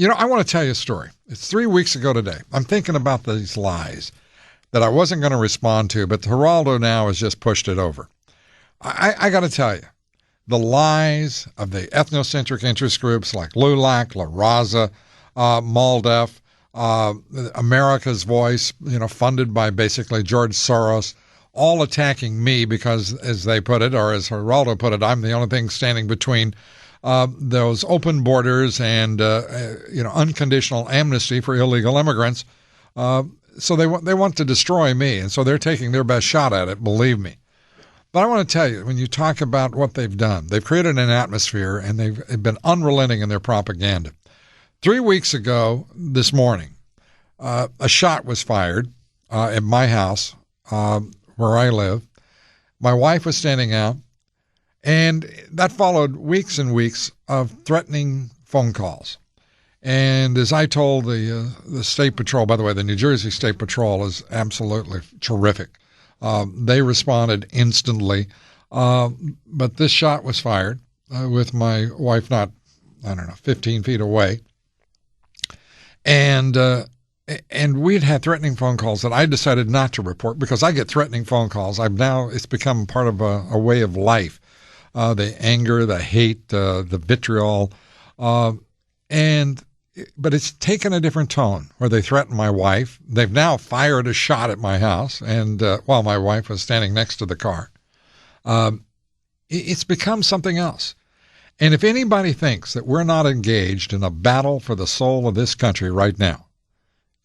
I want to tell you a story. It's 3 weeks ago today. I'm thinking about these lies that I wasn't going to respond to, but Geraldo now has just pushed it over. I got to tell you, the lies of the ethnocentric interest groups like LULAC, La Raza, MALDEF, America's Voice, funded by basically George Soros, all attacking me because, as they put it, or as Geraldo put it, I'm the only thing standing between those open borders and unconditional amnesty for illegal immigrants. So they want to destroy me, and so they're taking their best shot at it, believe me. But I want to tell you, when you talk about what they've done, they've created an atmosphere, and they've been unrelenting in their propaganda. 3 weeks ago this morning, a shot was fired at my house where I live. My wife was standing out, and that followed weeks and weeks of threatening phone calls. And as I told the State Patrol, by the way, the New Jersey State Patrol is absolutely terrific. They responded instantly. But this shot was fired with my wife not, 15 feet away. And we'd had threatening phone calls that I decided not to report because I get threatening phone calls. It's become part of a way of life. The anger, the hate, the vitriol. But it's taken a different tone where they threaten my wife. They've now fired a shot at my house, and while my wife was standing next to the car. It's become something else. And if anybody thinks that we're not engaged in a battle for the soul of this country right now,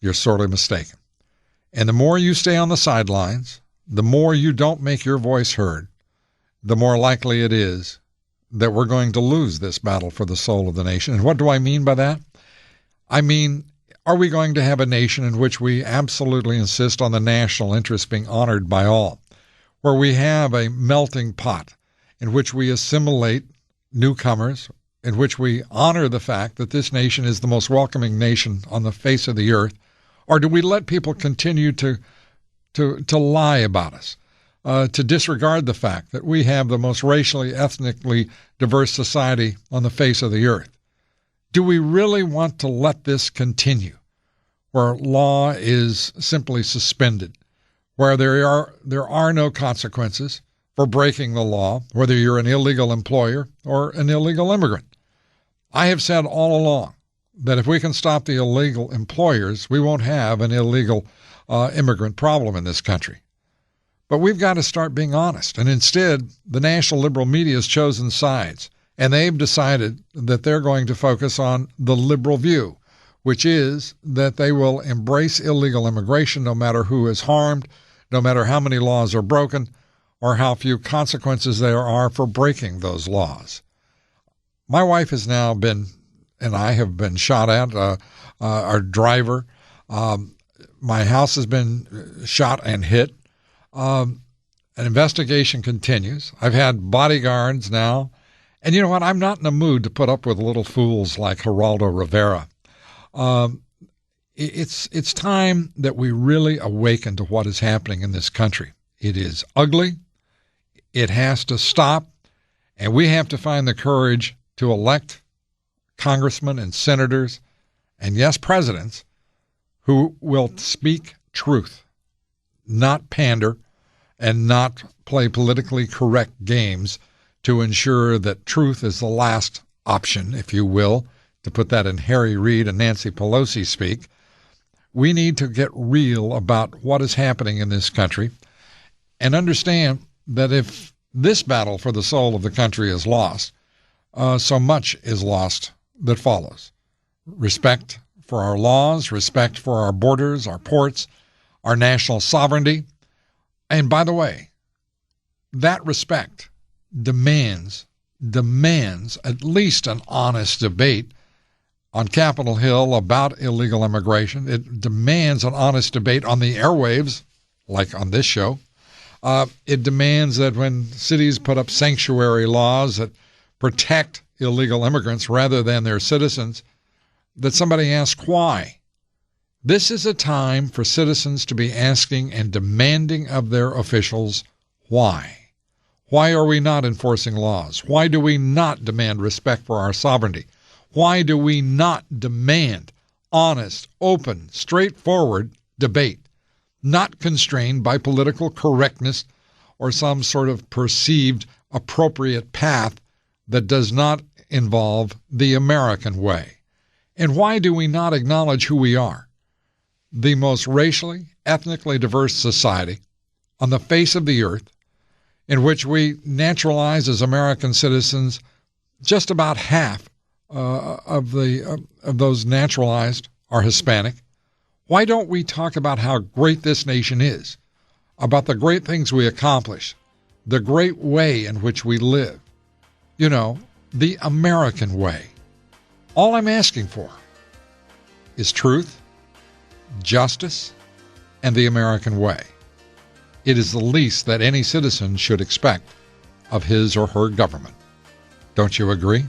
you're sorely mistaken. And the more you stay on the sidelines, the more you don't make your voice heard, the more likely it is that we're going to lose this battle for the soul of the nation. And what do I mean by that? I mean, are we going to have a nation in which we absolutely insist on the national interest being honored by all, where we have a melting pot in which we assimilate newcomers, in which we honor the fact that this nation is the most welcoming nation on the face of the earth, or do we let people continue to lie about us, to disregard the fact that we have the most racially, ethnically diverse society on the face of the earth? Do we really want to let this continue, where law is simply suspended, where there are no consequences for breaking the law, whether you're an illegal employer or an illegal immigrant? I have said all along that if we can stop the illegal employers, we won't have an illegal immigrant problem in this country. But we've got to start being honest. And instead, the national liberal media has chosen sides. And they've decided that they're going to focus on the liberal view, which is that they will embrace illegal immigration no matter who is harmed, no matter how many laws are broken, or how few consequences there are for breaking those laws. My wife has now been, and I have been shot at, our driver. My house has been shot and hit. An investigation continues. I've had bodyguards now. And you know what? I'm not in the mood to put up with little fools like Geraldo Rivera. It's time that we really awaken to what is happening in this country. It is ugly. It has to stop. And we have to find the courage to elect congressmen and senators and, yes, presidents who will speak truth, not pander and not play politically correct games to ensure that truth is the last option, if you will, to put that in Harry Reid and Nancy Pelosi speak. We need to get real about what is happening in this country and understand that if this battle for the soul of the country is lost, so much is lost that follows. Respect for our laws, respect for our borders, our ports, our national sovereignty. And by the way, that respect demands at least an honest debate on Capitol Hill about illegal immigration. It demands an honest debate on the airwaves, like on this show. It demands that when cities put up sanctuary laws that protect illegal immigrants rather than their citizens, that somebody asks why. This is a time for citizens to be asking and demanding of their officials why. Why are we not enforcing laws? Why do we not demand respect for our sovereignty? Why do we not demand honest, open, straightforward debate, not constrained by political correctness or some sort of perceived appropriate path that does not involve the American way? And why do we not acknowledge who we are? The most racially, ethnically diverse society on the face of the earth, in which we naturalize as American citizens just about half of those naturalized are Hispanic. Why don't we talk about how great this nation is, about the great things we accomplish, the great way in which we live? You know, the American way. All I'm asking for is truth, justice, and the American way. It is the least that any citizen should expect of his or her government. Don't you agree?